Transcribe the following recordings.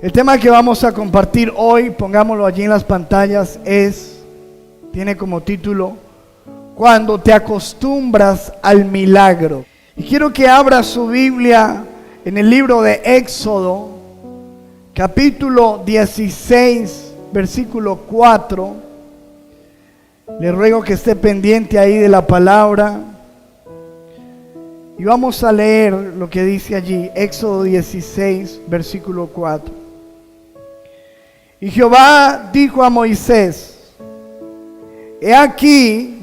El tema que vamos a compartir hoy, pongámoslo allí en las pantallas, tiene como título, Cuando te acostumbras al milagro. Y quiero que abra su Biblia en el libro de Éxodo, capítulo 16, versículo 4. Le ruego que esté pendiente ahí de la palabra. Y vamos a leer lo que dice allí, Éxodo 16, versículo 4. Y Jehová dijo a Moisés: He aquí,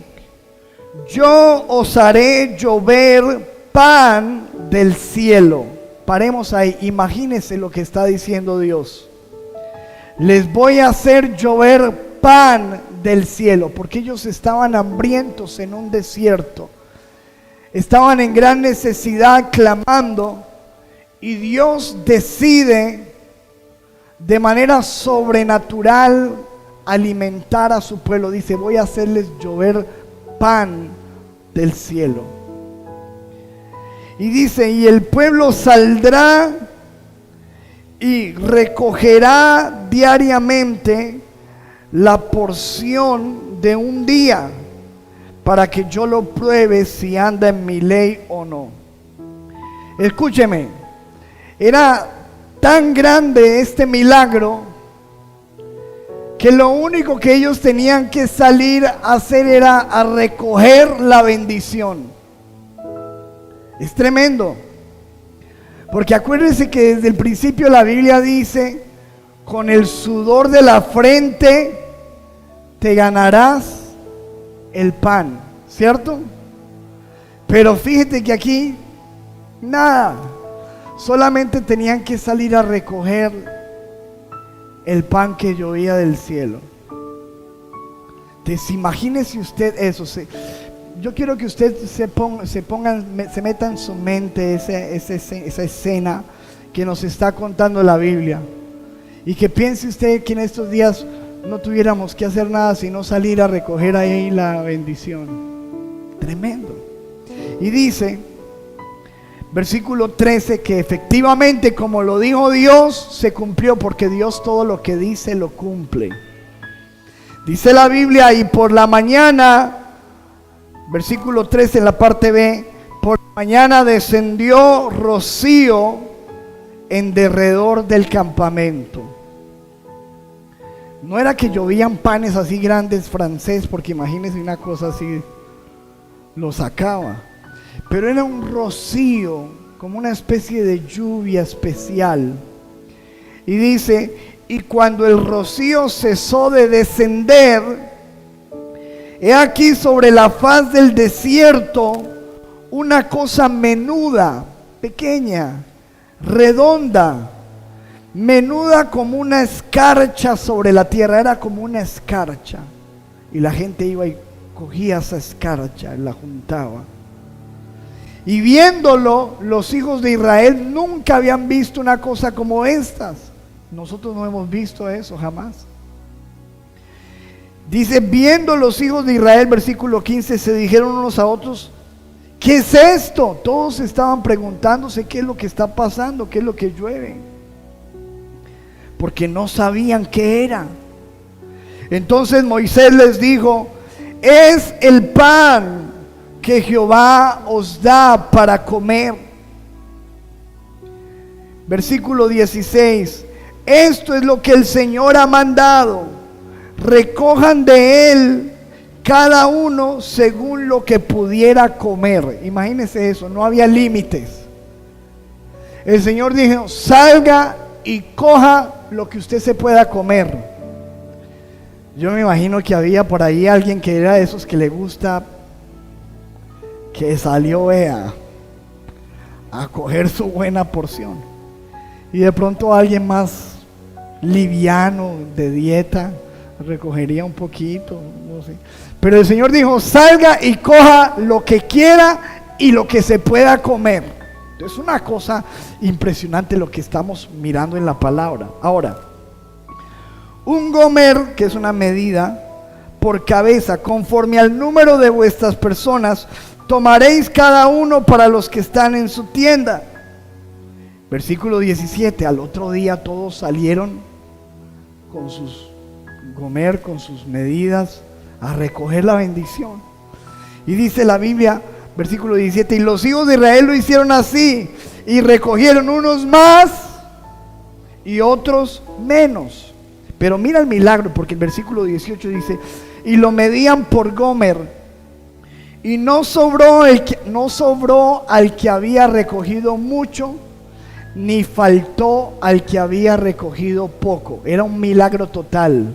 yo os haré llover pan del cielo. Paremos ahí, imagínense lo que está diciendo Dios. Les voy a hacer llover pan del cielo, porque ellos estaban hambrientos en un desierto. Estaban en gran necesidad, clamando, y Dios decide de manera sobrenatural alimentar a su pueblo. Dice: voy a hacerles llover pan del cielo. Y dice: y el pueblo saldrá y recogerá diariamente la porción de un día, para que yo lo pruebe si anda en mi ley o no. Escúcheme, era tan grande este milagro que lo único que ellos tenían que salir a hacer era a recoger la bendición. Es tremendo, porque acuérdense que desde el principio la Biblia dice: con el sudor de la frente te ganarás el pan, ¿cierto? Pero fíjate que aquí nada, solamente tenían que salir a recoger el pan que llovía del cielo. Entonces, imagínese usted eso. Yo quiero que usted se meta en su mente esa escena que nos está contando la Biblia, y que piense usted que en estos días no tuviéramos que hacer nada sino salir a recoger ahí la bendición. Tremendo. Y dice, versículo 13, que efectivamente, como lo dijo Dios, se cumplió, porque Dios todo lo que dice lo cumple. Dice la Biblia: y por la mañana, versículo 13 en la parte B, por la mañana descendió rocío en derredor del campamento. No era que llovían panes así grandes francés, porque imagínense una cosa así, lo sacaba. Pero era un rocío, como una especie de lluvia especial. Y dice: y cuando el rocío cesó de descender, he aquí sobre la faz del desierto una cosa menuda, pequeña, redonda, menuda como una escarcha sobre la tierra. Era como una escarcha, y la gente iba y cogía esa escarcha y la juntaba. Y viéndolo, los hijos de Israel nunca habían visto una cosa como estas. Nosotros no hemos visto eso jamás. Dice: viendo los hijos de Israel, versículo 15, se dijeron unos a otros: ¿qué es esto? Todos estaban preguntándose qué es lo que está pasando, qué es lo que llueve, porque no sabían qué era. Entonces Moisés les dijo: es el pan que Jehová os da para comer. Versículo 16: esto es lo que el Señor ha mandado, recojan de él cada uno según lo que pudiera comer. Imagínense eso, no había límites. El Señor dijo: salga y coja lo que usted se pueda comer. Yo me imagino que había por ahí alguien que era de esos que le gusta, que salió a coger su buena porción, y de pronto alguien más liviano, de dieta, recogería un poquito, no sé. Pero el Señor dijo: salga y coja lo que quiera y lo que se pueda comer. Es una cosa impresionante lo que estamos mirando en la palabra. Ahora, un gomer, que es una medida por cabeza, conforme al número de vuestras personas, tomaréis cada uno para los que están en su tienda. Versículo 17, al otro día todos salieron con con sus medidas, a recoger la bendición. Y dice la Biblia, versículo 17, y los hijos de Israel lo hicieron así, y recogieron unos más y otros menos. Pero mira el milagro, porque el versículo 18 dice, y lo medían por Gomer, y no sobró al que había recogido mucho, ni faltó al que había recogido poco. Era un milagro total.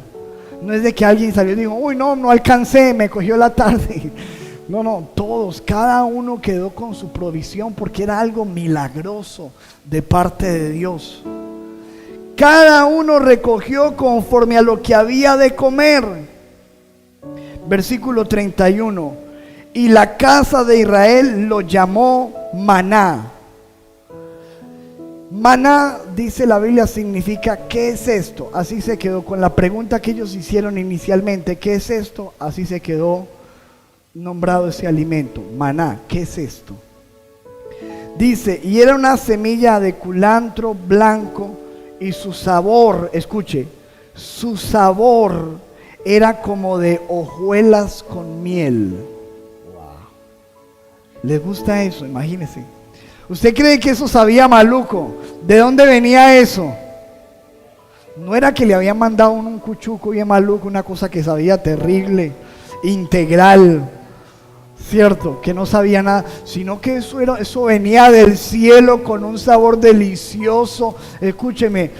No es de que alguien salió y dijo, uy, no alcancé, me cogió la tarde. No, todos, cada uno quedó con su provisión, porque era algo milagroso de parte de Dios. Cada uno recogió conforme a lo que había de comer. Versículo 31. Y la casa de Israel lo llamó maná. Maná, dice la Biblia, significa ¿qué es esto? Así se quedó con la pregunta que ellos hicieron inicialmente, ¿qué es esto? Así se quedó nombrado ese alimento, maná, ¿qué es esto? Dice, y era una semilla de culantro blanco, y su sabor, escuche, su sabor era como de hojuelas con miel. Wow. ¿Les gusta eso? Imagínense. ¿Usted cree que eso sabía maluco? ¿De dónde venía eso? No era que le habían mandado un cuchuco bien maluco, una cosa que sabía terrible, integral, cierto, que no sabía nada, sino que eso venía del cielo con un sabor delicioso. Escúcheme,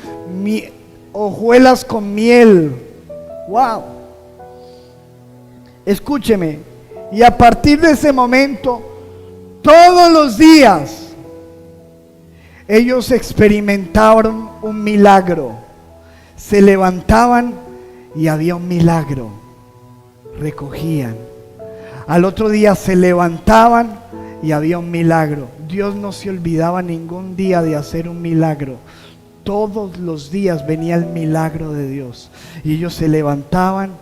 hojuelas con miel. Wow. Escúcheme, y a partir de ese momento, todos los días, ellos experimentaron un milagro. Se levantaban y había un milagro. Recogían. Al otro día se levantaban y había un milagro. Dios no se olvidaba ningún día de hacer un milagro. Todos los días venía el milagro de Dios. Y ellos se levantaban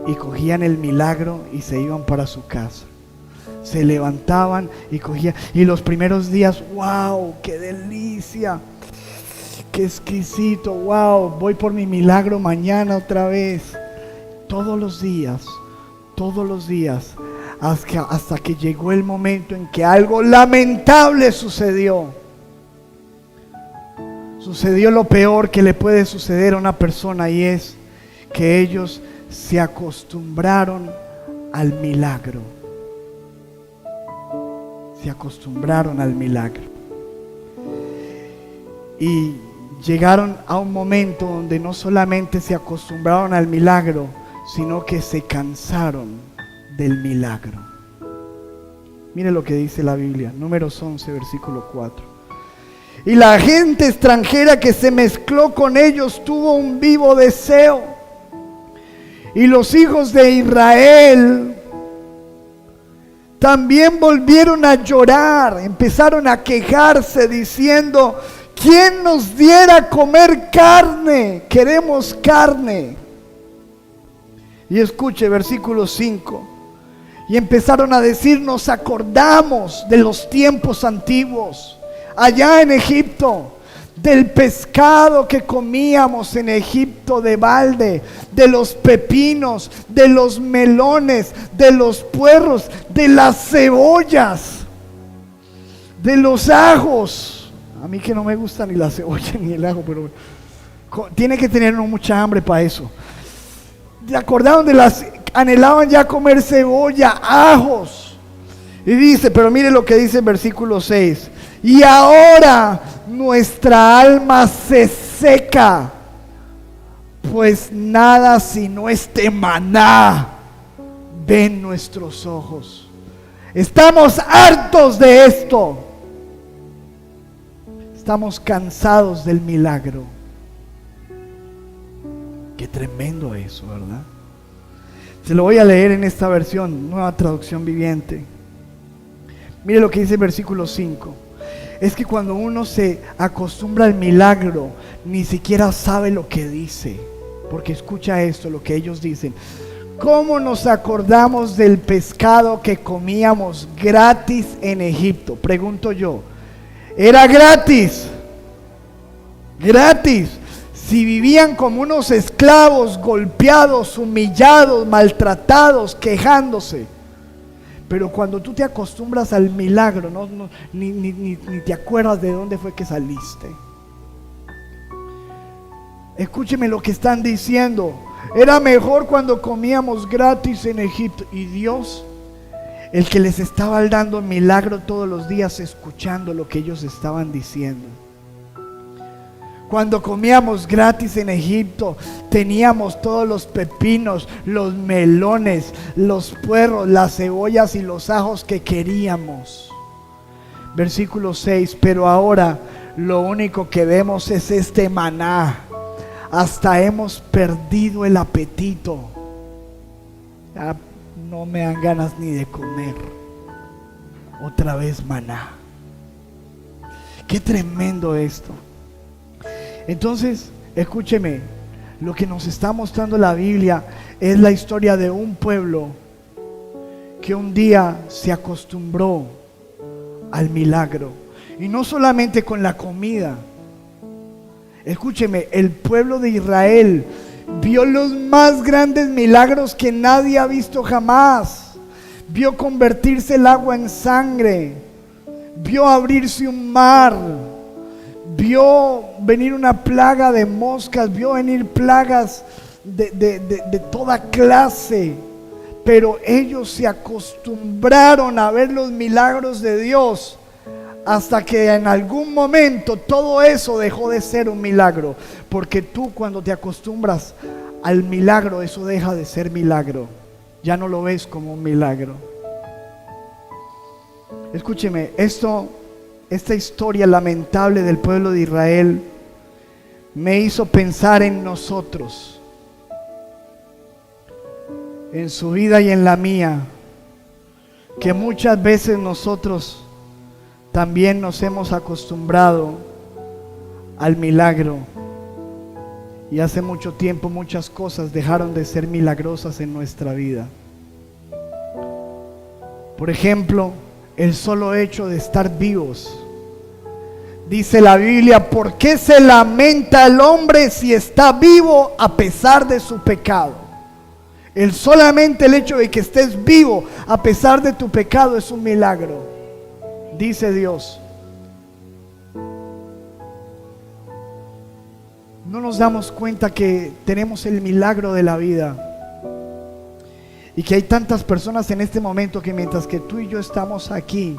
y cogían el milagro y se iban para su casa. Se levantaban y cogían. Y los primeros días, wow, qué delicia, qué exquisito, wow, voy por mi milagro mañana otra vez. Todos los días, hasta que llegó el momento en que algo lamentable sucedió. Sucedió lo peor que le puede suceder a una persona, y es que ellos se acostumbraron al milagro. Se acostumbraron al milagro. Y llegaron a un momento donde no solamente se acostumbraron al milagro, sino que se cansaron del milagro. Mire lo que dice la Biblia, Números 11, versículo 4. Y la gente extranjera que se mezcló con ellos tuvo un vivo deseo. Y los hijos de Israel también volvieron a llorar, empezaron a quejarse diciendo, ¿quién nos diera a comer carne? Queremos carne. Y escuche, versículo 5. Y empezaron a decir, nos acordamos de los tiempos antiguos, allá en Egipto, del pescado que comíamos en Egipto de balde, de los pepinos, de los melones, de los puerros, de las cebollas, de los ajos. A mí que no me gusta ni la cebolla ni el ajo, pero tiene que tener mucha hambre para eso. ¿Se acordaron anhelaban ya comer cebolla, ajos? Y dice, pero mire lo que dice el versículo 6. Y ahora nuestra alma se seca, pues nada sino este maná ven nuestros ojos. Estamos hartos de esto. Estamos cansados del milagro. Qué tremendo eso, ¿verdad? Se lo voy a leer en esta versión, Nueva Traducción Viviente. Mire lo que dice el versículo 5. Es que cuando uno se acostumbra al milagro, ni siquiera sabe lo que dice. Porque escucha esto, lo que ellos dicen. ¿Cómo nos acordamos del pescado que comíamos gratis en Egipto? Pregunto yo. ¿Era gratis? Gratis. Si vivían como unos esclavos, golpeados, humillados, maltratados, quejándose. Pero cuando tú te acostumbras al milagro, ni te acuerdas de dónde fue que saliste. Escúcheme lo que están diciendo. Era mejor cuando comíamos gratis en Egipto. Y Dios, el que les estaba dando milagro todos los días, escuchando lo que ellos estaban diciendo. Cuando comíamos gratis en Egipto, teníamos todos los pepinos, los melones, los puerros, las cebollas y los ajos que queríamos. Versículo 6, pero ahora lo único que vemos es este maná. Hasta hemos perdido el apetito. Ya no me dan ganas ni de comer. Otra vez maná. Qué tremendo esto. Entonces, escúcheme, lo que nos está mostrando la Biblia es la historia de un pueblo que un día se acostumbró al milagro. Y no solamente con la comida. Escúcheme, el pueblo de Israel vio los más grandes milagros que nadie ha visto jamás. Vio convertirse el agua en sangre. Vio abrirse un mar. Vio venir una plaga de moscas, vio venir plagas de toda clase, pero ellos se acostumbraron a ver los milagros de Dios hasta que en algún momento todo eso dejó de ser un milagro, porque tú cuando te acostumbras al milagro, eso deja de ser milagro, ya no lo ves como un milagro. Escúcheme, esta historia lamentable del pueblo de Israel me hizo pensar en nosotros, en su vida y en la mía, que muchas veces nosotros también nos hemos acostumbrado al milagro y hace mucho tiempo muchas cosas dejaron de ser milagrosas en nuestra vida. Por ejemplo, el solo hecho de estar vivos. Dice la Biblia, ¿por qué se lamenta el hombre si está vivo a pesar de su pecado? Solamente el hecho de que estés vivo a pesar de tu pecado es un milagro, dice Dios. No nos damos cuenta que tenemos el milagro de la vida. Y que hay tantas personas en este momento que mientras que tú y yo estamos aquí,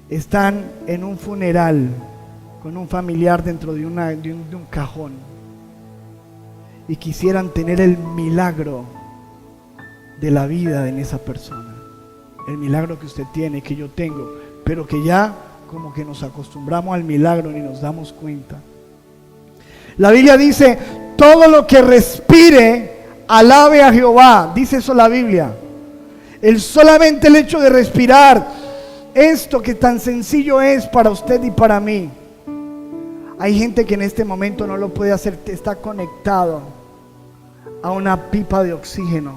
están en un funeral con un familiar dentro de un cajón y quisieran tener el milagro de la vida en esa persona, el milagro que usted tiene, que yo tengo, pero que ya como que nos acostumbramos al milagro ni nos damos cuenta. La Biblia dice, todo lo que respire alabe a Jehová, dice eso la Biblia. Solamente el hecho de respirar, esto que tan sencillo es para usted y para mí. Hay gente que en este momento no lo puede hacer, está conectado a una pipa de oxígeno.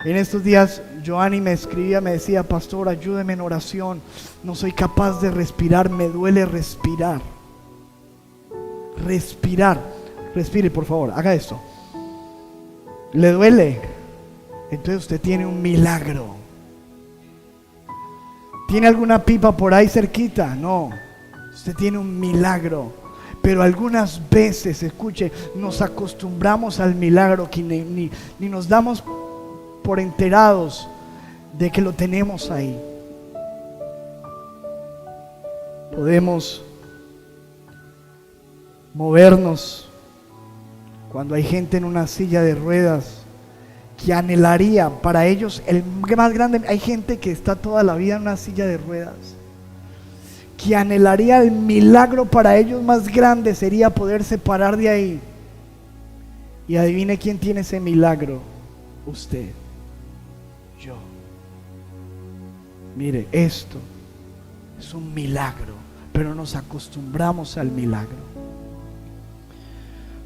En estos días Joanny me escribía, me decía, pastor, ayúdeme en oración, no soy capaz de respirar, me duele respirar. Respire por favor, haga esto. ¿Le duele? Entonces usted tiene un milagro. ¿Tiene alguna pipa por ahí cerquita? No, usted tiene un milagro. Pero algunas veces, escuche, nos acostumbramos al milagro que ni nos damos por enterados de que lo tenemos ahí. Podemos movernos cuando hay gente en una silla de ruedas que anhelaría, para ellos el más grande, hay gente que está toda la vida en una silla de ruedas, que anhelaría el milagro para ellos más grande sería poderse parar de ahí. Y adivine quién tiene ese milagro, usted, yo. Mire, esto es un milagro, pero nos acostumbramos al milagro.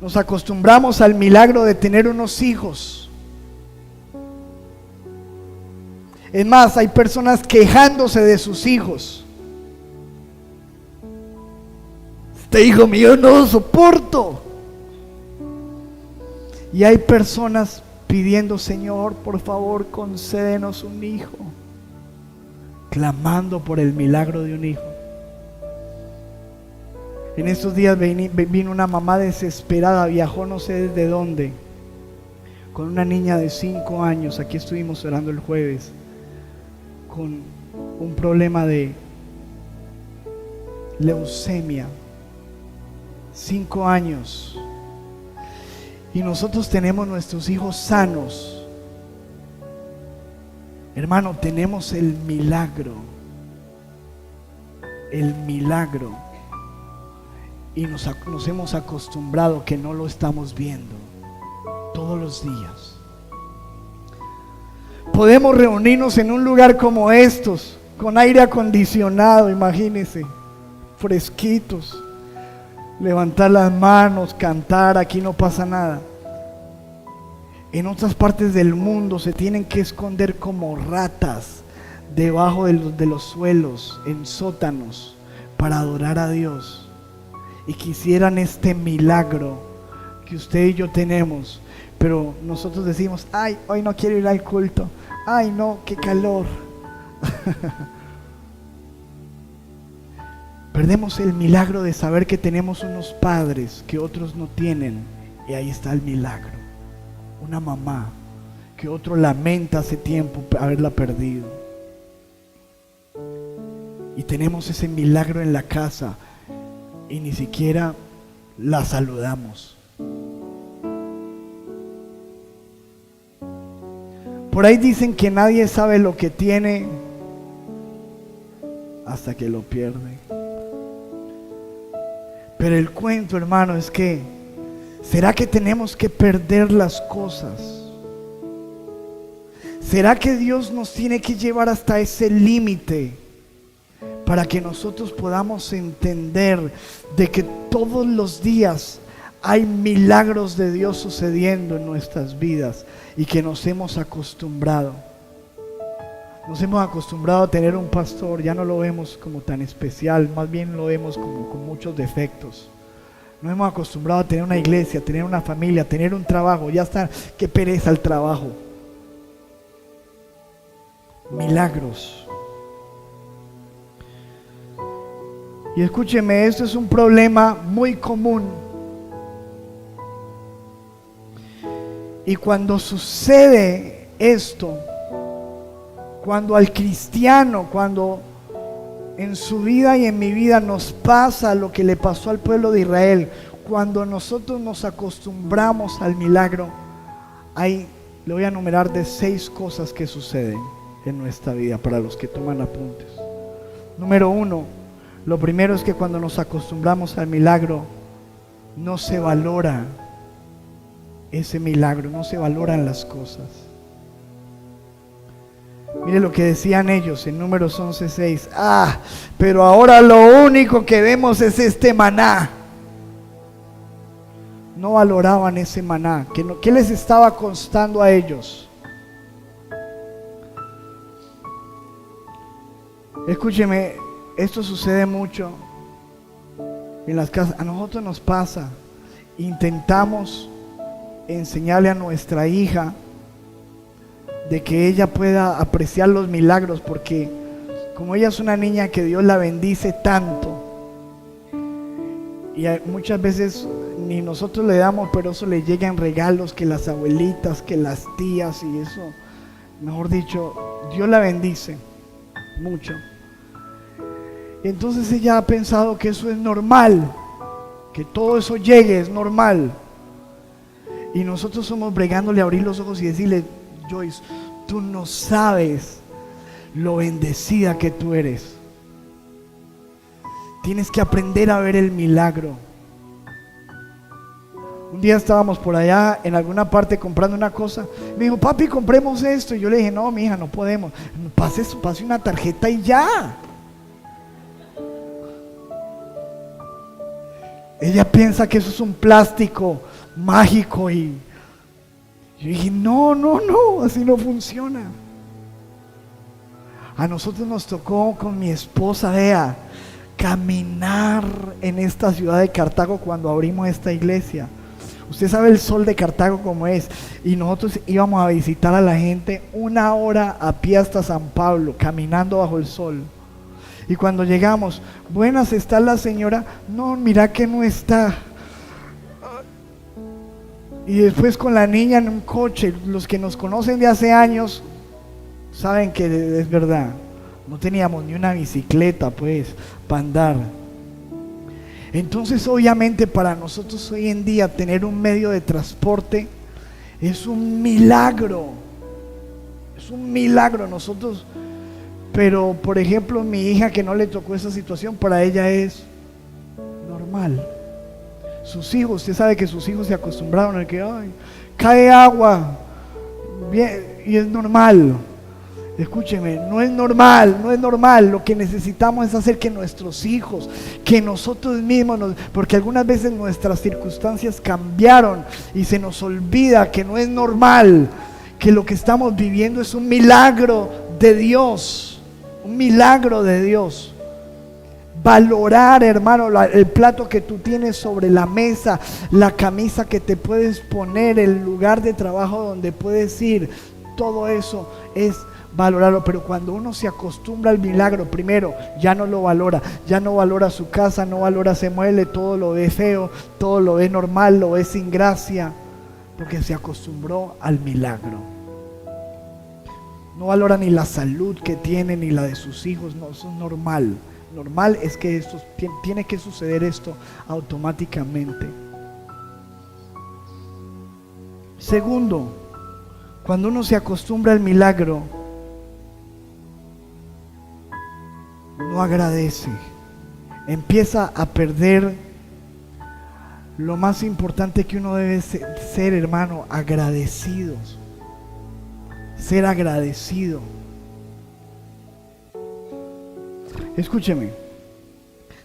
Nos acostumbramos al milagro de tener unos hijos. Es más, hay personas quejándose de sus hijos. Este hijo mío no lo soporto. Y hay personas pidiendo, Señor, por favor, concédenos un hijo, clamando por el milagro de un hijo. En estos días vino una mamá desesperada, viajó no sé desde dónde, con una niña de 5 años, aquí estuvimos orando el jueves, con un problema de leucemia, 5 años. Y nosotros tenemos nuestros hijos sanos. Hermano, tenemos el milagro. El milagro. Y nos hemos acostumbrado que no lo estamos viendo todos los días. Podemos reunirnos en un lugar como estos, con aire acondicionado, imagínense, fresquitos, levantar las manos, cantar, aquí no pasa nada. En otras partes del mundo se tienen que esconder como ratas debajo de los suelos, en sótanos, para adorar a Dios. Y quisieran este milagro que usted y yo tenemos, pero nosotros decimos, ay, hoy no quiero ir al culto, ay no, qué calor. Perdemos el milagro de saber que tenemos unos padres que otros no tienen, y ahí está el milagro. Una mamá que otro lamenta hace tiempo haberla perdido, y tenemos ese milagro en la casa y ni siquiera la saludamos. Por ahí dicen que nadie sabe lo que tiene hasta que lo pierde. Pero el cuento, hermano, es que ¿será que tenemos que perder las cosas? ¿Será que Dios nos tiene que llevar hasta ese límite para que nosotros podamos entender de que todos los días hay milagros de Dios sucediendo en nuestras vidas y que nos hemos acostumbrado? Nos hemos acostumbrado a tener un pastor, ya no lo vemos como tan especial, más bien lo vemos como con muchos defectos. Nos hemos acostumbrado a tener una iglesia, a tener una familia, a tener un trabajo, ya está, qué pereza el trabajo. Milagros. Y escúcheme, esto es un problema muy común. Y cuando sucede esto, cuando al cristiano, cuando en su vida y en mi vida nos pasa lo que le pasó al pueblo de Israel, cuando nosotros nos acostumbramos al milagro, le voy a enumerar de 6 cosas que suceden en nuestra vida para los que toman apuntes. Número 1, lo primero es que cuando nos acostumbramos al milagro, no se valora ese milagro, no se valoran las cosas. Mire lo que decían ellos en Números 11:6. Pero ahora lo único que vemos es este maná. No valoraban ese maná. ¿Qué les estaba costando a ellos? Escúcheme, esto sucede mucho en las casas. A nosotros nos pasa. Intentamos enseñarle a nuestra hija de que ella pueda apreciar los milagros, porque como ella es una niña que Dios la bendice tanto, y muchas veces ni nosotros le damos, pero eso le llegan regalos, que las abuelitas, que las tías, y eso, mejor dicho, Dios la bendice mucho. Entonces ella ha pensado que eso es normal, que todo eso llegue, es normal. Y nosotros somos bregándole a abrir los ojos y decirle, Joyce, tú no sabes lo bendecida que tú eres. Tienes que aprender a ver el milagro. Un día estábamos por allá en alguna parte comprando una cosa. Me dijo, papi, compremos esto. Y yo le dije, no, mi hija, no podemos. Pase una tarjeta y ya. Ella piensa que eso es un plástico mágico y yo dije, no, así no funciona. A nosotros nos tocó con mi esposa, vea, caminar en esta ciudad de Cartago cuando abrimos esta iglesia. Usted sabe el sol de Cartago como es, y nosotros íbamos a visitar a la gente 1 hora a pie hasta San Pablo, caminando bajo el sol. Y cuando llegamos, buenas, ¿está la señora? No, mira que no está. Y después con la niña en un coche, los que nos conocen de hace años saben que es verdad. No teníamos ni una bicicleta pues para andar. Entonces obviamente para nosotros hoy en día tener un medio de transporte es un milagro. Es un milagro nosotros. Pero por ejemplo mi hija que no le tocó esa situación, para ella es normal. Sus hijos, usted sabe que sus hijos se acostumbraron a que ay, cae agua bien, y es normal. Escúcheme, no es normal, no es normal. Lo que necesitamos es hacer que nuestros hijos, que nosotros mismos, porque algunas veces nuestras circunstancias cambiaron y se nos olvida que no es normal, que lo que estamos viviendo es un milagro de Dios, un milagro de Dios. Valorar, hermano, el plato que tú tienes sobre la mesa, la camisa que te puedes poner, el lugar de trabajo donde puedes ir, todo eso es valorarlo. Pero cuando uno se acostumbra al milagro, primero ya no lo valora, ya no valora su casa, no valora ese mueble, todo lo ve feo, todo lo ve normal, lo ve sin gracia, porque se acostumbró al milagro. No valora ni la salud que tiene ni la de sus hijos, no, eso es normal. Normal es que esto tiene que suceder esto automáticamente. Segundo, cuando uno se acostumbra al milagro, no agradece, empieza a perder lo más importante que uno debe ser, hermano, agradecidos. Ser agradecido. Escúcheme,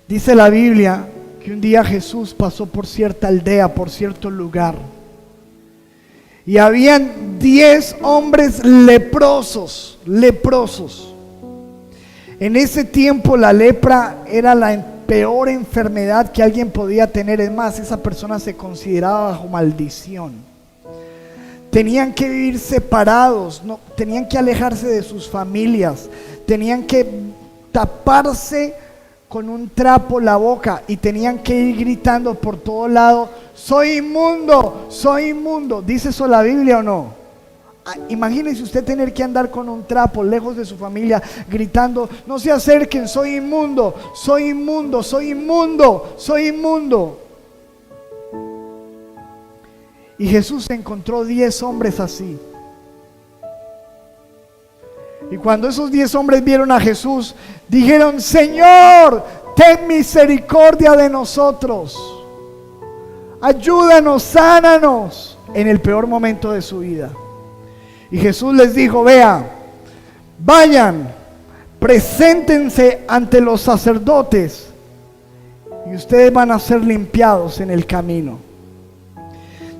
dice la Biblia que un día Jesús pasó por cierta aldea, por cierto lugar, y habían 10 hombres leprosos. En ese tiempo la lepra era la peor enfermedad que alguien podía tener. Es más, esa persona se consideraba bajo maldición. Tenían que vivir separados, no, tenían que alejarse de sus familias, tenían que taparse con un trapo la boca y tenían que ir gritando por todo lado: soy inmundo, soy inmundo. ¿Dice eso la Biblia o no? Imagínese usted tener que andar con un trapo lejos de su familia gritando: no se acerquen, soy inmundo, soy inmundo, soy inmundo, soy inmundo. Y Jesús encontró 10 hombres así. Y cuando esos 10 hombres vieron a Jesús, dijeron: Señor, ten misericordia de nosotros, ayúdanos, sánanos, en el peor momento de su vida. Y Jesús les dijo: vea, vayan, preséntense ante los sacerdotes y ustedes van a ser limpiados en el camino.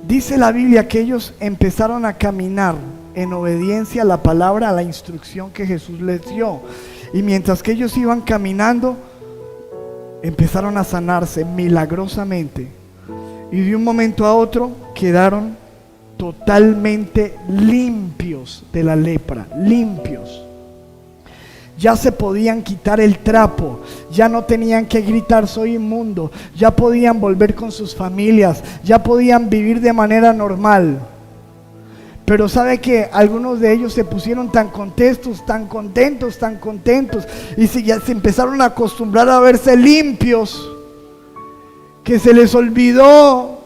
Dice la Biblia que ellos empezaron a caminar en obediencia a la palabra, a la instrucción que Jesús les dio. Y mientras que ellos iban caminando, empezaron a sanarse milagrosamente. Y de un momento a otro quedaron totalmente limpios de la lepra, limpios. Ya se podían quitar el trapo, ya no tenían que gritar soy inmundo, ya podían volver con sus familias, ya podían vivir de manera normal. Pero sabe que algunos de ellos se pusieron tan contentos, y ya se empezaron a acostumbrar a verse limpios, que se les olvidó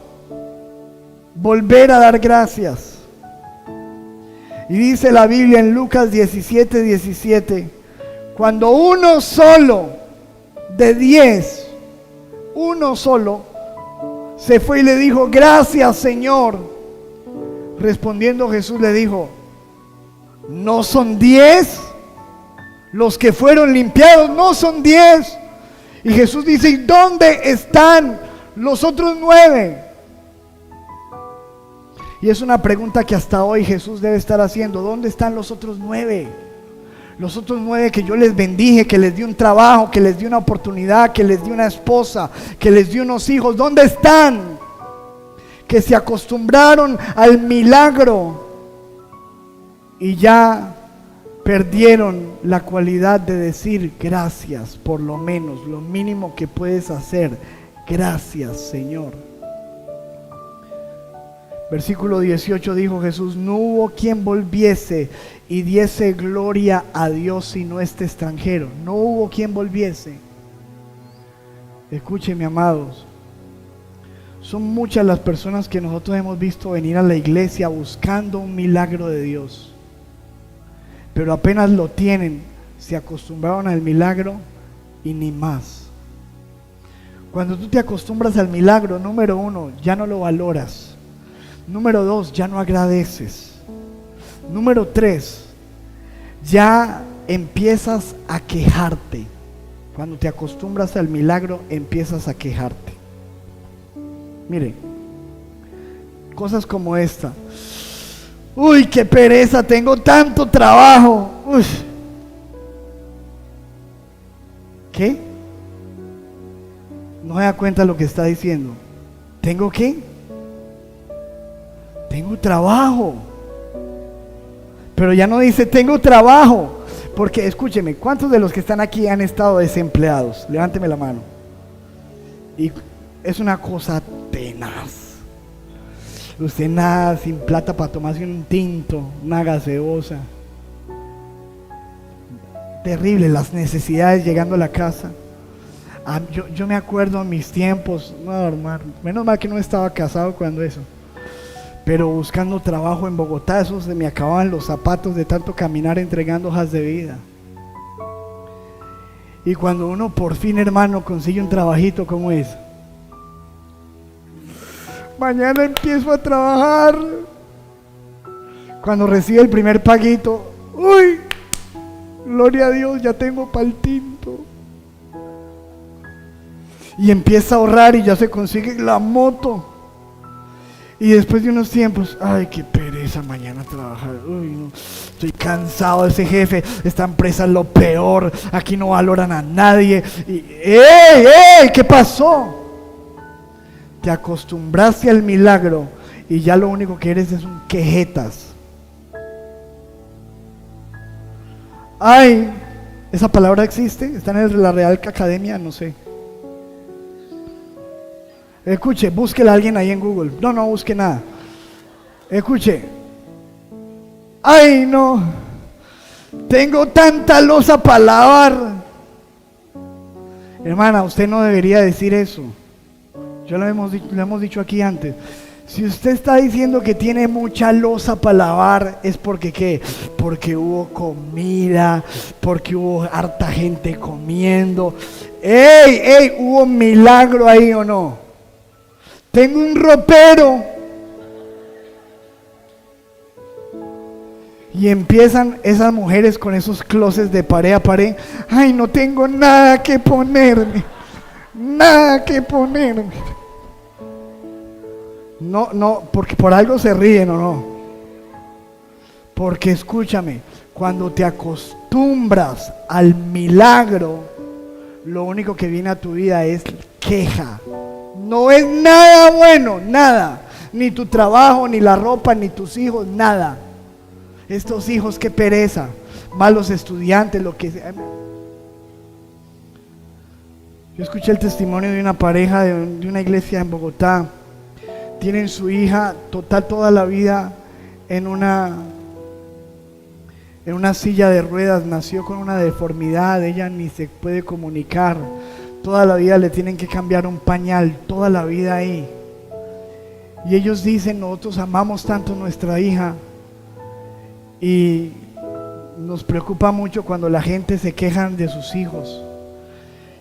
volver a dar gracias. Y dice la Biblia en Lucas 17:17, cuando uno solo de 10, uno solo, se fue y le dijo: gracias, Señor. Respondiendo Jesús le dijo: ¿no son 10 los que fueron limpiados? No son 10. Y Jesús dice: ¿y dónde están los otros 9? Y es una pregunta que hasta hoy Jesús debe estar haciendo: ¿dónde están los otros 9? Los otros 9 que yo les bendije, que les di un trabajo, que les di una oportunidad, que les di una esposa, que les di unos hijos, ¿dónde están? Que se acostumbraron al milagro y ya perdieron la cualidad de decir gracias, por lo menos, lo mínimo que puedes hacer. Gracias, Señor. Versículo 18 dijo Jesús: no hubo quien volviese y diese gloria a Dios sino este extranjero. No hubo quien volviese. Escúcheme, amados. Son muchas las personas que nosotros hemos visto venir a la iglesia buscando un milagro de Dios. Pero apenas lo tienen, se acostumbraron al milagro y ni más. Cuando tú te acostumbras al milagro, número 1, ya no lo valoras. Número 2, ya no agradeces. Número 3, ya empiezas a quejarte. Cuando te acostumbras al milagro, empiezas a quejarte. Mire, cosas como esta. Uy, qué pereza, tengo tanto trabajo. Uy. ¿Qué? No se da cuenta lo que está diciendo. ¿Tengo qué? Tengo trabajo. Pero ya no dice tengo trabajo. Porque escúcheme, ¿cuántos de los que están aquí han estado desempleados? Levánteme la mano. Y es una cosa tenaz. Usted nada sin plata para tomarse un tinto, una gaseosa. Terrible las necesidades llegando a la casa. Yo me acuerdo en mis tiempos, no, hermano, menos mal que no estaba casado cuando eso. Pero buscando trabajo en Bogotá, eso se me acababan los zapatos de tanto caminar entregando hojas de vida. Y cuando uno por fin, hermano, consigue un trabajito como ese, mañana empiezo a trabajar. Cuando recibe el primer paguito, uy, gloria a Dios, ya tengo pa'l tinto. Y empieza a ahorrar y ya se consigue la moto. Y después de unos tiempos, ay, qué pereza mañana trabajar. Uy, no, estoy cansado de ese jefe. Esta empresa es lo peor. Aquí no valoran a nadie. Y, ¡ey! ¿Qué pasó? Te acostumbraste al milagro y ya lo único que eres es un quejetas. Ay, ¿esa palabra existe? ¿Está en la Real Academia? No sé. Escuche, búsquela a alguien ahí en Google. No busque nada. Escuche. Ay, no. Tengo tanta loza para lavar. Hermana, usted no debería decir eso. Ya lo hemos dicho aquí antes. Si usted está diciendo que tiene mucha loza para lavar, es porque ¿qué? Porque hubo comida, porque hubo harta gente comiendo. ¡Ey! ¿Hubo milagro ahí o no? Tengo un ropero. Y empiezan esas mujeres con esos closets de pared a pared. Ay, no tengo nada que ponerme. Nada que ponerme. No, porque por algo se ríen o no. Porque escúchame, cuando te acostumbras al milagro, lo único que viene a tu vida es queja. No es nada bueno, nada. Ni tu trabajo, ni la ropa, ni tus hijos, nada. Estos hijos, qué pereza. Malos estudiantes, lo que sea. Yo escuché el testimonio de una pareja de una iglesia en Bogotá. Tienen su hija toda la vida en una silla de ruedas. Nació con una deformidad, ella ni se puede comunicar. Toda la vida le tienen que cambiar un pañal, toda la vida ahí. Y ellos dicen, nosotros amamos tanto a nuestra hija y nos preocupa mucho cuando la gente se quejan de sus hijos.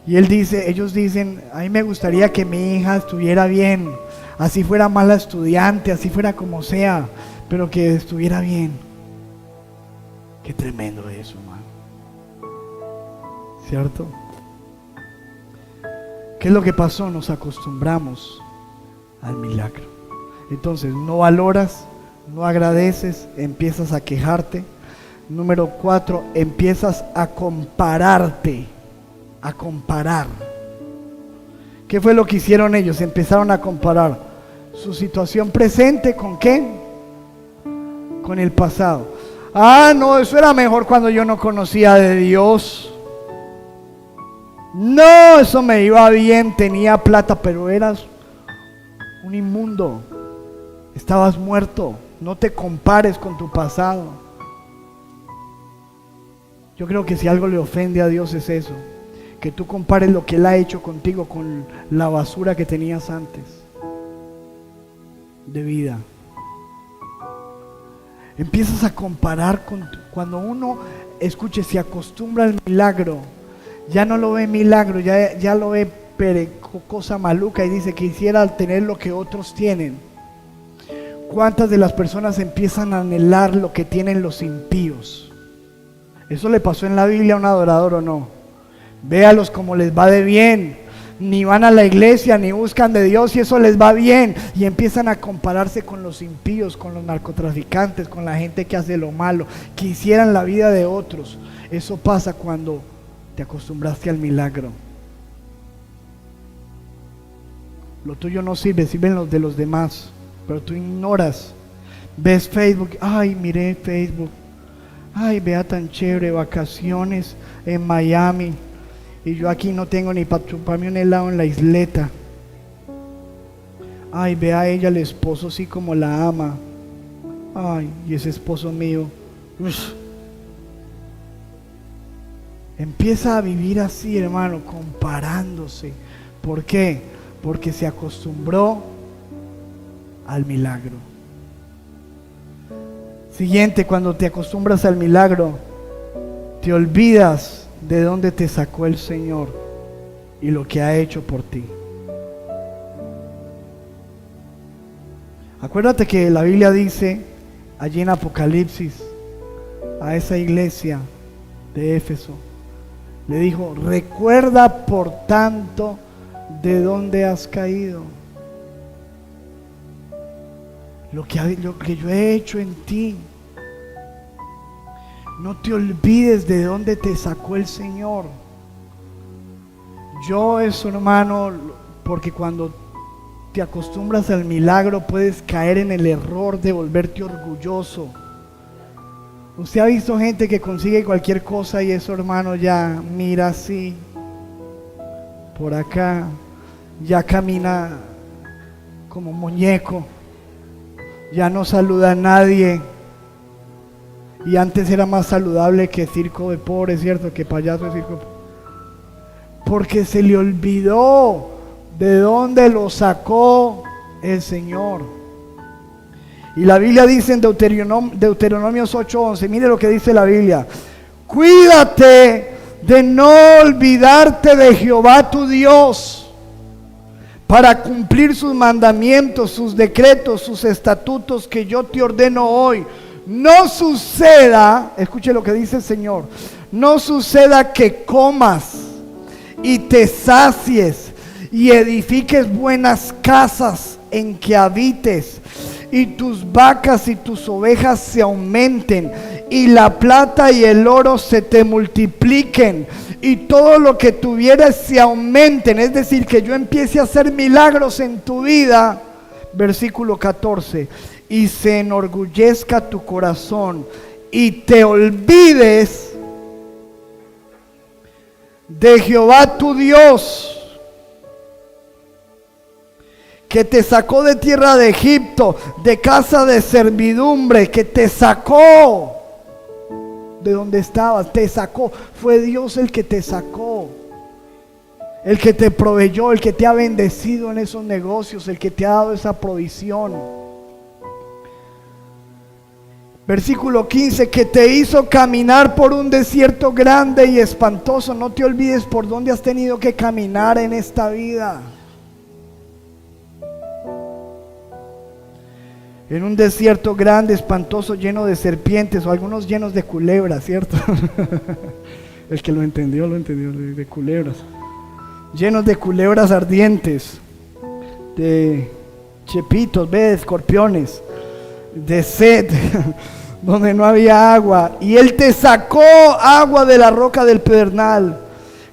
Y ellos dicen, a mí me gustaría que mi hija estuviera bien, así fuera mala estudiante, así fuera como sea, pero que estuviera bien. Qué tremendo eso, hermano. ¿Cierto? ¿Qué es lo que pasó? Nos acostumbramos al milagro. Entonces no valoras, no agradeces, empiezas a quejarte. Número 4, empiezas a compararte, a comparar. ¿Qué fue lo que hicieron ellos? Empezaron a comparar su situación presente ¿con qué? Con el pasado. Ah, no, eso era mejor cuando yo no conocía de Dios. No, eso me iba bien, tenía plata, pero eras un inmundo. Estabas muerto. No te compares con tu pasado. Yo creo que si algo le ofende a Dios es eso, que tú compares lo que Él ha hecho contigo con la basura que tenías antes de vida. Empiezas a comparar cuando uno, escuche, se acostumbra al milagro, ya no lo ve milagro, ya lo ve cosa maluca y dice que quisiera tener lo que otros tienen. ¿Cuántas de las personas empiezan a anhelar lo que tienen los impíos? ¿Eso le pasó en la Biblia a un adorador o no? Véalos como les va de bien. Ni van a la iglesia, ni buscan de Dios y eso les va bien. Y empiezan a compararse con los impíos, con los narcotraficantes, con la gente que hace lo malo. Quisieran la vida de otros. Eso pasa cuando te acostumbraste al milagro. Lo tuyo no sirve, sirven los de los demás. Pero tú ignoras. Ves Facebook, ay, miré Facebook. Ay, vea tan chévere, vacaciones en Miami. Y yo aquí no tengo ni para chuparme un helado en la isleta. Ay, vea a ella, el esposo sí como la ama. Ay, y ese esposo mío. Uf. Empieza a vivir así, hermano, comparándose. ¿Por qué? Porque se acostumbró al milagro. Siguiente, cuando te acostumbras al milagro, te olvidas de dónde te sacó el Señor y lo que ha hecho por ti. Acuérdate que la Biblia dice allí en Apocalipsis a esa iglesia de Éfeso, le dijo: recuerda por tanto de dónde has caído, lo que yo he hecho en ti. No te olvides de dónde te sacó el Señor. Yo eso, hermano, porque cuando te acostumbras al milagro puedes caer en el error de volverte orgulloso. Usted ha visto gente que consigue cualquier cosa y eso, hermano, ya mira así, por acá, ya camina como muñeco, ya no saluda a nadie. Y antes era más saludable que circo de pobres, ¿cierto? Que payaso de circo. Porque se le olvidó de dónde lo sacó el Señor. Y la Biblia dice en Deuteronomios 8:11, mire lo que dice la Biblia: cuídate de no olvidarte de Jehová tu Dios, para cumplir sus mandamientos, sus decretos, sus estatutos que yo te ordeno hoy. No suceda, escuche lo que dice el Señor, no suceda que comas y te sacies y edifiques buenas casas en que habites, y tus vacas y tus ovejas se aumenten, y la plata y el oro se te multipliquen, y todo lo que tuvieras se aumenten. Es decir, que yo empiece a hacer milagros en tu vida. Versículo 14: y se enorgullezca tu corazón y te olvides de Jehová tu Dios, que te sacó de tierra de Egipto, de casa de servidumbre, que te sacó de donde estabas, te sacó. Fue Dios el que te sacó, el que te proveyó, el que te ha bendecido en esos negocios, el que te ha dado esa provisión. Versículo 15: que te hizo caminar por un desierto grande y espantoso. No te olvides por dónde has tenido que caminar en esta vida. En un desierto grande, espantoso, lleno de serpientes, o algunos llenos de culebras, ¿cierto? El que lo entendió, de culebras. Llenos de culebras ardientes, de chepitos, de escorpiones, de sed, donde no había agua, y Él te sacó agua de la roca del pedernal,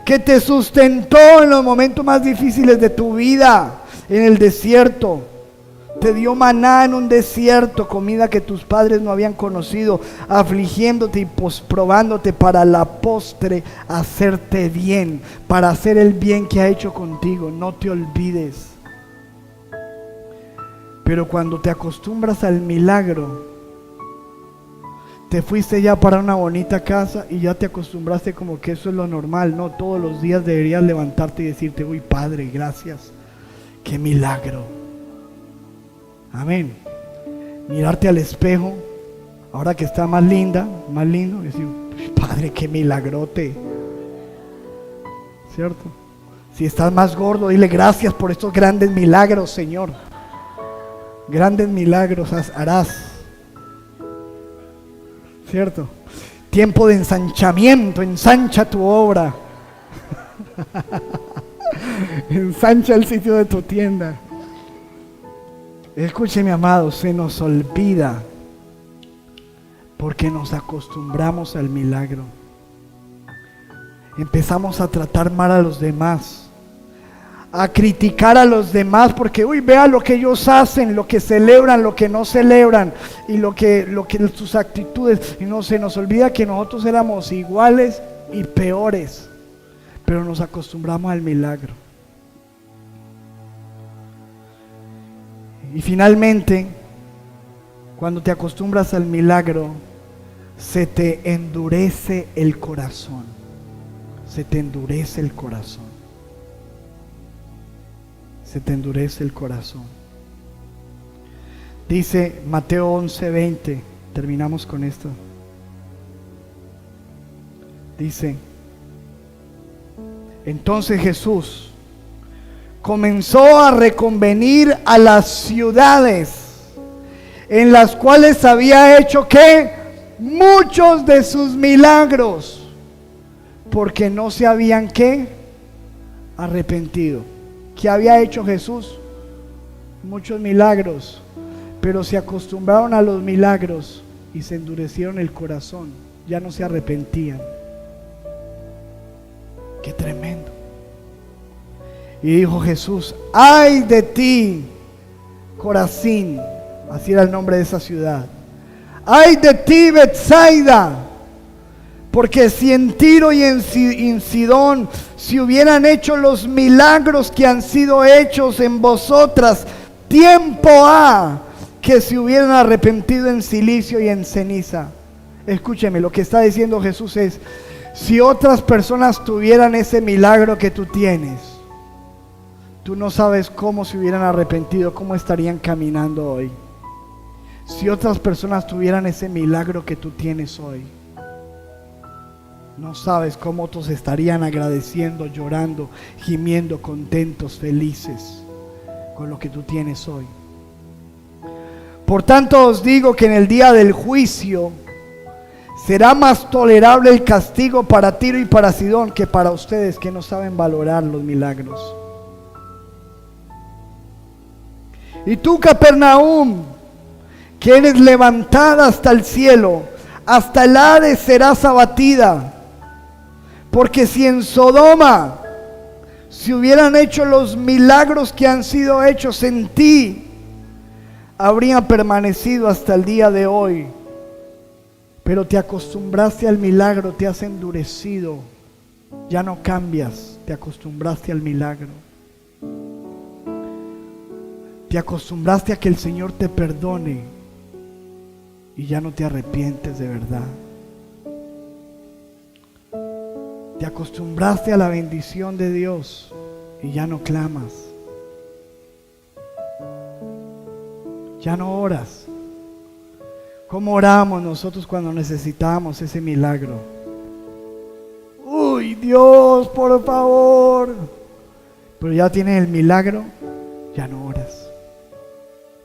que te sustentó en los momentos más difíciles de tu vida, en el desierto. Te dio maná en un desierto, comida que tus padres no habían conocido, afligiéndote y probándote para la postre hacerte bien, para hacer el bien que ha hecho contigo. No te olvides. Pero cuando te acostumbras al milagro, te fuiste ya para una bonita casa y ya te acostumbraste como que eso es lo normal. No, todos los días deberías levantarte y decirte: uy, Padre, gracias, qué milagro. Amén. Mirarte al espejo, ahora que está más linda, más lindo, y decir: Padre, qué milagrote. ¿Cierto? Si estás más gordo, dile: gracias por estos grandes milagros, Señor. Grandes milagros harás. ¿Cierto? Tiempo de ensanchamiento, ensancha tu obra. Ensancha el sitio de tu tienda. Escúcheme, amado, se nos olvida porque nos acostumbramos al milagro. Empezamos a tratar mal a los demás, a criticar a los demás porque, uy, vea lo que ellos hacen, lo que celebran, lo que no celebran y lo que sus actitudes, y no se nos olvida que nosotros éramos iguales y peores, pero nos acostumbramos al milagro. Y finalmente, cuando te acostumbras al milagro, se te endurece el corazón. Se te endurece el corazón. Se te endurece el corazón. Dice Mateo 11:20, terminamos con esto. Dice: entonces Jesús comenzó a reconvenir a las ciudades en las cuales había hecho ¿qué? Muchos de sus milagros, porque no se habían ¿qué? Arrepentido. ¿Qué había hecho Jesús? Muchos milagros, pero se acostumbraron a los milagros y se endurecieron el corazón, ya no se arrepentían. Qué tremendo. Y dijo Jesús: ay de ti, Corazín, así era el nombre de esa ciudad. Ay de ti, Betsaida, porque si en Tiro y en Sidón se hubieran hecho los milagros que han sido hechos en vosotras, tiempo ha que se hubieran arrepentido en silicio y en ceniza. Escúcheme, lo que está diciendo Jesús es: si otras personas tuvieran ese milagro que tú tienes, tú no sabes cómo se hubieran arrepentido, cómo estarían caminando hoy. Si otras personas tuvieran ese milagro que tú tienes hoy, no sabes cómo otros estarían agradeciendo, llorando, gimiendo, contentos, felices con lo que tú tienes hoy. Por tanto os digo que en el día del juicio será más tolerable el castigo para Tiro y para Sidón que para ustedes, que no saben valorar los milagros. Y tú, Capernaum, que eres levantada hasta el cielo, hasta el Hades serás abatida. Porque si en Sodoma se hubieran hecho los milagros que han sido hechos en ti, habrían permanecido hasta el día de hoy. Pero te acostumbraste al milagro, te has endurecido, ya no cambias, te acostumbraste al milagro. Te acostumbraste a que el Señor te perdone y ya no te arrepientes de verdad. Te acostumbraste a la bendición de Dios y ya no clamas. Ya no oras. ¿Cómo oramos nosotros cuando necesitamos ese milagro? Uy, Dios, por favor. Pero ya tienes el milagro, ya no oras.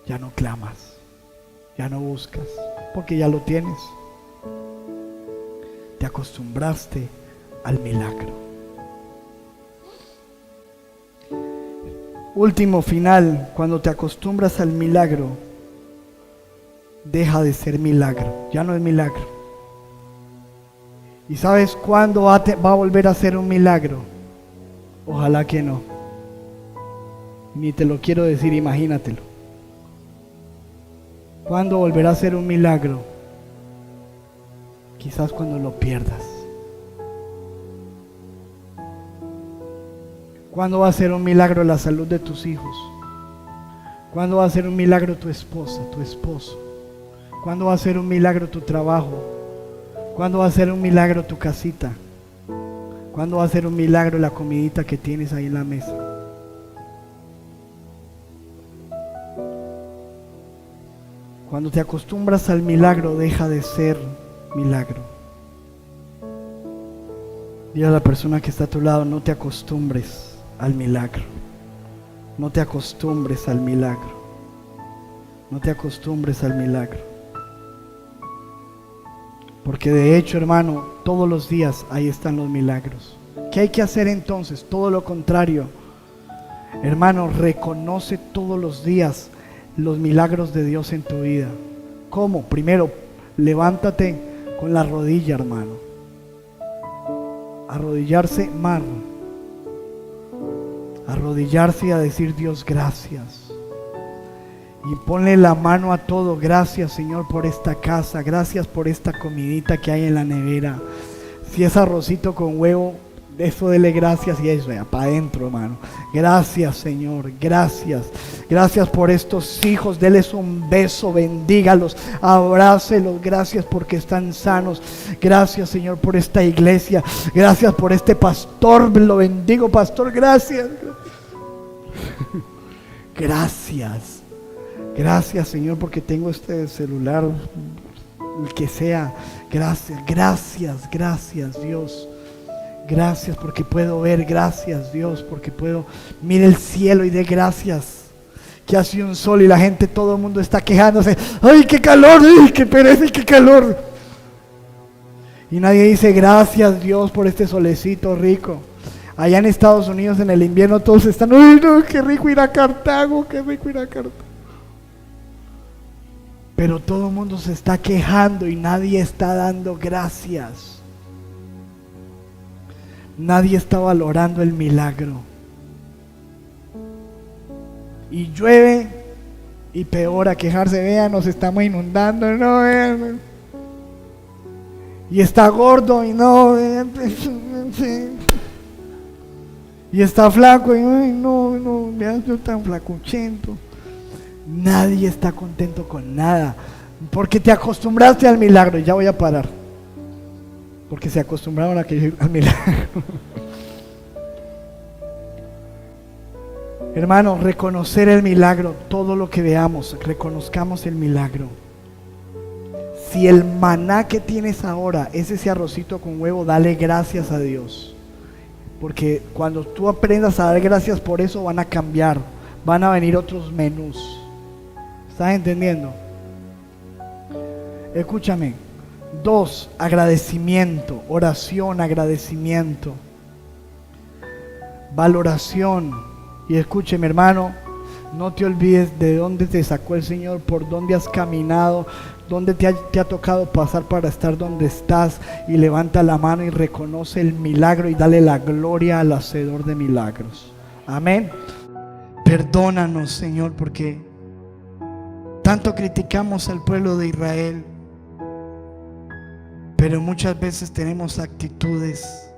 Ya no clamas, ya no buscas, porque ya lo tienes. Te acostumbraste al milagro. Último final, cuando te acostumbras al milagro, deja de ser milagro, ya no es milagro. ¿Y sabes cuándo va a volver a ser un milagro? Ojalá que no. Ni te lo quiero decir, imagínatelo. ¿Cuándo volverá a ser un milagro? Quizás cuando lo pierdas. ¿Cuándo va a ser un milagro la salud de tus hijos? ¿Cuándo va a ser un milagro tu esposa, tu esposo? ¿Cuándo va a ser un milagro tu trabajo? ¿Cuándo va a ser un milagro tu casita? ¿Cuándo va a ser un milagro la comidita que tienes ahí en la mesa? Cuando te acostumbras al milagro, deja de ser milagro. Dile a la persona que está a tu lado, no te acostumbres al milagro. No te acostumbres al milagro. No te acostumbres al milagro. Porque de hecho, hermano, todos los días ahí están los milagros. ¿Qué hay que hacer entonces? Todo lo contrario. Hermano, reconoce todos los días los milagros de Dios en tu vida. ¿Cómo? Primero, levántate con la rodilla, hermano. Arrodillarse, mar. Arrodillarse y a decir: Dios, gracias. Y ponle la mano a todo. Gracias, Señor, por esta casa. Gracias por esta comidita que hay en la nevera. Si es arrocito con huevo, eso dele gracias y eso, para adentro, hermano. Gracias, Señor, gracias. Gracias por estos hijos, deles un beso, bendígalos, abrácelos. Gracias porque están sanos. Gracias, Señor, por esta iglesia. Gracias por este pastor, lo bendigo, pastor, gracias. Gracias. Gracias, Señor, porque tengo este celular, el que sea. Gracias, gracias, gracias, Dios. Gracias porque puedo ver. Gracias, Dios, porque puedo. Mire el cielo y dé gracias que hace un sol y la gente, todo el mundo está quejándose. ¡Ay, qué calor! ¡Ay, qué pereza! ¡Qué calor! Y nadie dice: gracias, Dios, por este solecito rico. Allá en Estados Unidos en el invierno todos están: ¡ay, no! ¡Qué rico ir a Cartago! ¡Qué rico ir a Cartago! Pero todo el mundo se está quejando y nadie está dando gracias. Nadie está valorando el milagro. Y llueve y peor a quejarse: vean, nos estamos inundando, no vean. Y está gordo y no vean. Y está flaco y ay, no, vean, yo tan flacuchento. Nadie está contento con nada, porque te acostumbraste al milagro. Y ya voy a parar, porque se acostumbraron al milagro. Hermano, reconocer el milagro, todo lo que veamos, reconozcamos el milagro. Si el maná que tienes ahora es ese arrocito con huevo, dale gracias a Dios, porque cuando tú aprendas a dar gracias por eso, van a cambiar, van a venir otros menús. ¿Estás entendiendo? Escúchame. 2, agradecimiento, oración, agradecimiento, valoración. Y escúcheme, hermano, no te olvides de dónde te sacó el Señor, por dónde has caminado, dónde te ha tocado pasar para estar donde estás. Y levanta la mano y reconoce el milagro y dale la gloria al hacedor de milagros. Amén. Perdónanos, Señor, porque tanto criticamos al pueblo de Israel, pero muchas veces tenemos actitudes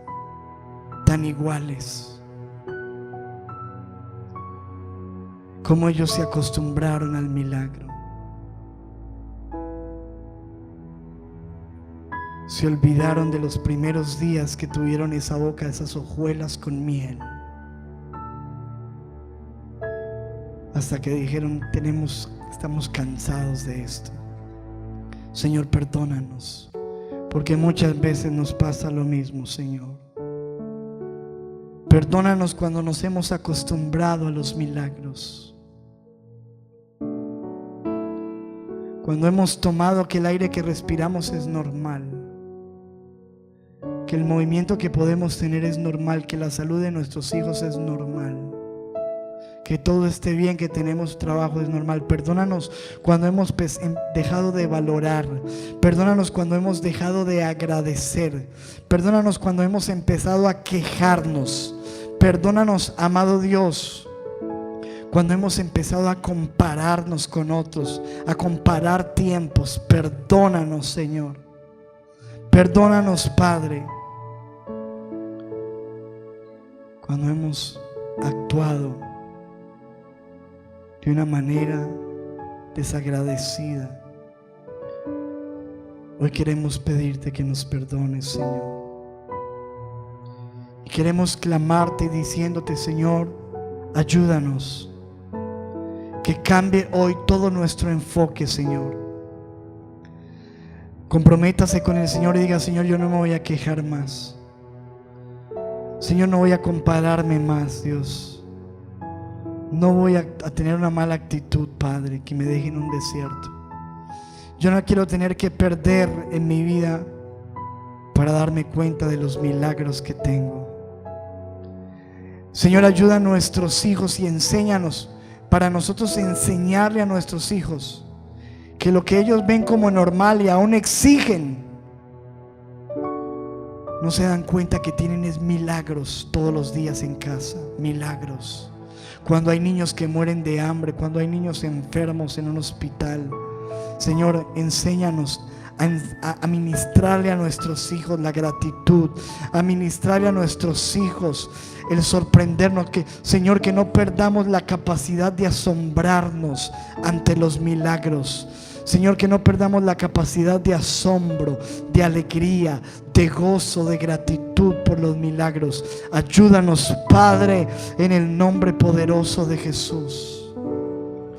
tan iguales. Como ellos se acostumbraron al milagro, se olvidaron de los primeros días que tuvieron esa boca, esas hojuelas con miel, hasta que dijeron: estamos cansados de esto. Señor, perdónanos, porque muchas veces nos pasa lo mismo, Señor. Perdónanos cuando nos hemos acostumbrado a los milagros, cuando hemos tomado que el aire que respiramos es normal, que el movimiento que podemos tener es normal, que la salud de nuestros hijos es normal, que todo esté bien, que tenemos trabajo, es normal. Perdónanos cuando hemos dejado de valorar. Perdónanos cuando hemos dejado de agradecer. Perdónanos cuando hemos empezado a quejarnos. Perdónanos, amado Dios, cuando hemos empezado a compararnos con otros, a comparar tiempos. Perdónanos, Señor. Perdónanos, Padre, cuando hemos actuado de una manera desagradecida. Hoy queremos pedirte que nos perdones, Señor. Y queremos clamarte diciéndote, Señor, ayúdanos. Que cambie hoy todo nuestro enfoque, Señor. Comprométase con el Señor y diga: Señor, yo no me voy a quejar más. Señor, no voy a compararme más, Dios. No voy a tener una mala actitud, Padre, que me deje en un desierto. Yo no quiero tener que perder en mi vida para darme cuenta de los milagros que tengo. Señor, ayuda a nuestros hijos y enséñanos, para nosotros enseñarle a nuestros hijos que lo que ellos ven como normal y aún exigen, no se dan cuenta que tienen es milagros todos los días en casa. Milagros. Cuando hay niños que mueren de hambre, cuando hay niños enfermos en un hospital. Señor, enséñanos a ministrarle a nuestros hijos la gratitud, a ministrarle a nuestros hijos el sorprendernos, que, Señor, que no perdamos la capacidad de asombrarnos ante los milagros. Señor, que no perdamos la capacidad de asombro, de alegría, de gozo, de gratitud por los milagros. Ayúdanos, Padre, en el nombre poderoso de Jesús.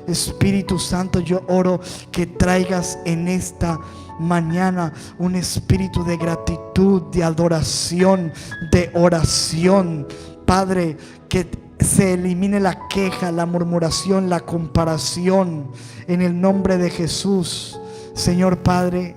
Espíritu Santo, yo oro que traigas en esta mañana un espíritu de gratitud, de adoración, de oración. Padre, que se elimine la queja, la murmuración, la comparación, en el nombre de Jesús. Señor Padre,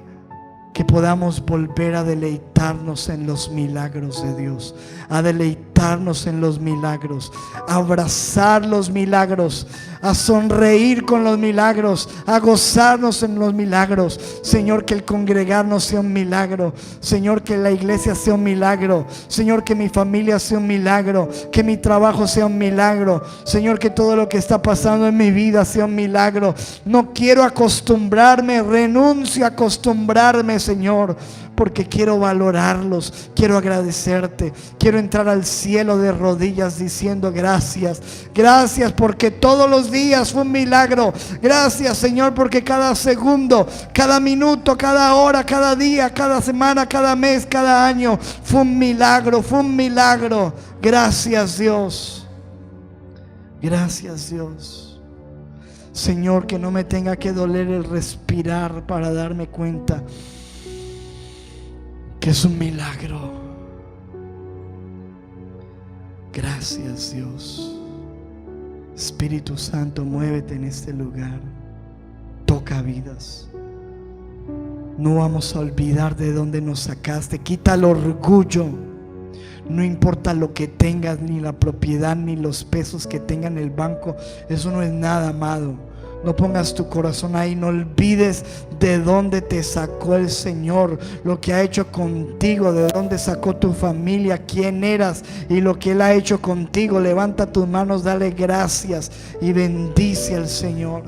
que podamos volver a deleitarnos en los milagros de Dios, a deleitarnos en los milagros, a abrazar los milagros, a sonreír con los milagros, a gozarnos en los milagros. Señor, que el congregarnos sea un milagro. Señor, que la iglesia sea un milagro. Señor, que mi familia sea un milagro, que mi trabajo sea un milagro. Señor, que todo lo que está pasando en mi vida sea un milagro. No quiero acostumbrarme, renuncio a acostumbrarme, Señor, porque quiero valorarlos, quiero agradecerte, quiero entrar al cielo de rodillas diciendo gracias, gracias porque todos los días fue un milagro. Gracias, Señor, porque cada segundo, cada minuto, cada hora, cada día, cada semana, cada mes, cada año fue un milagro, fue un milagro. Gracias, Dios. Gracias, Dios. Señor, que no me tenga que doler el respirar para darme cuenta que es un milagro. Gracias, Dios. Espíritu Santo, muévete en este lugar. Toca vidas. No vamos a olvidar de dónde nos sacaste. Quita el orgullo. No importa lo que tengas, ni la propiedad, ni los pesos que tenga en el banco. Eso no es nada, amado. No pongas tu corazón ahí. No olvides de dónde te sacó el Señor, lo que ha hecho contigo, de dónde sacó tu familia, quién eras y lo que Él ha hecho contigo. Levanta tus manos, dale gracias y bendice al Señor.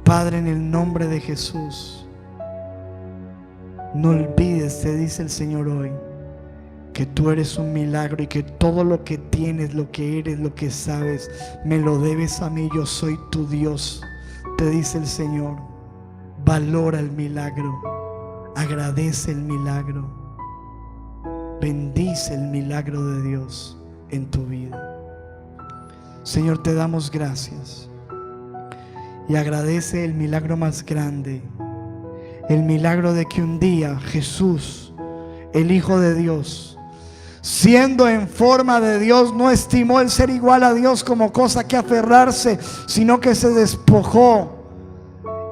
Padre, en el nombre de Jesús, no olvides, te dice el Señor hoy, que tú eres un milagro y que todo lo que tienes, lo que eres, lo que sabes, me lo debes a mí. Yo soy tu Dios, te dice el Señor. Valora el milagro, agradece el milagro, bendice el milagro de Dios en tu vida. Señor, te damos gracias y agradece el milagro más grande, el milagro de que un día Jesús, el Hijo de Dios, siendo en forma de Dios, no estimó el ser igual a Dios como cosa que aferrarse, sino que se despojó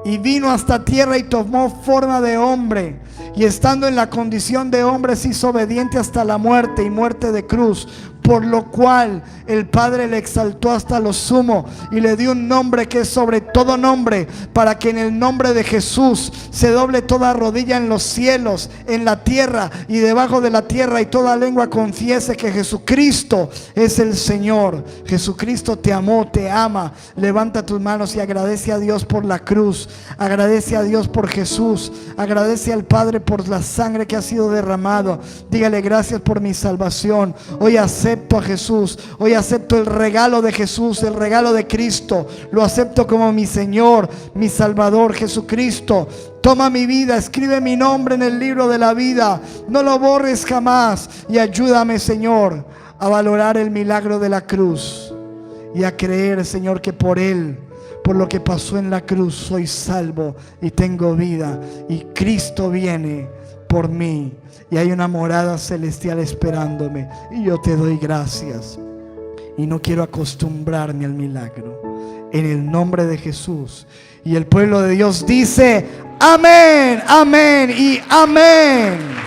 y vino hasta tierra y tomó forma de hombre, y estando en la condición de hombre se hizo obediente hasta la muerte y muerte de cruz. por lo cual el Padre le exaltó hasta lo sumo y le dio un nombre que es sobre todo nombre, para que en el nombre de Jesús se doble toda rodilla en los cielos, en la tierra y debajo de la tierra, y toda lengua confiese que Jesucristo es el Señor. Jesucristo te amó, te ama. Levanta tus manos y agradece a Dios por la cruz, agradece a Dios por Jesús, agradece al Padre por la sangre que ha sido derramado. Dígale: gracias por mi salvación. Hoy acepto a Jesús, hoy acepto el regalo de Jesús, el regalo de Cristo. Lo acepto como mi Señor, mi Salvador. Jesucristo, toma mi vida, escribe mi nombre en el libro de la vida, no lo borres jamás, y ayúdame, Señor, a valorar el milagro de la cruz y a creer, Señor, que por Él, por lo que pasó en la cruz, soy salvo y tengo vida, y Cristo viene por mí y hay una morada celestial esperándome, y yo te doy gracias y no quiero acostumbrarme al milagro, en el nombre de Jesús. Y el pueblo de Dios dice: amén, amén y amén.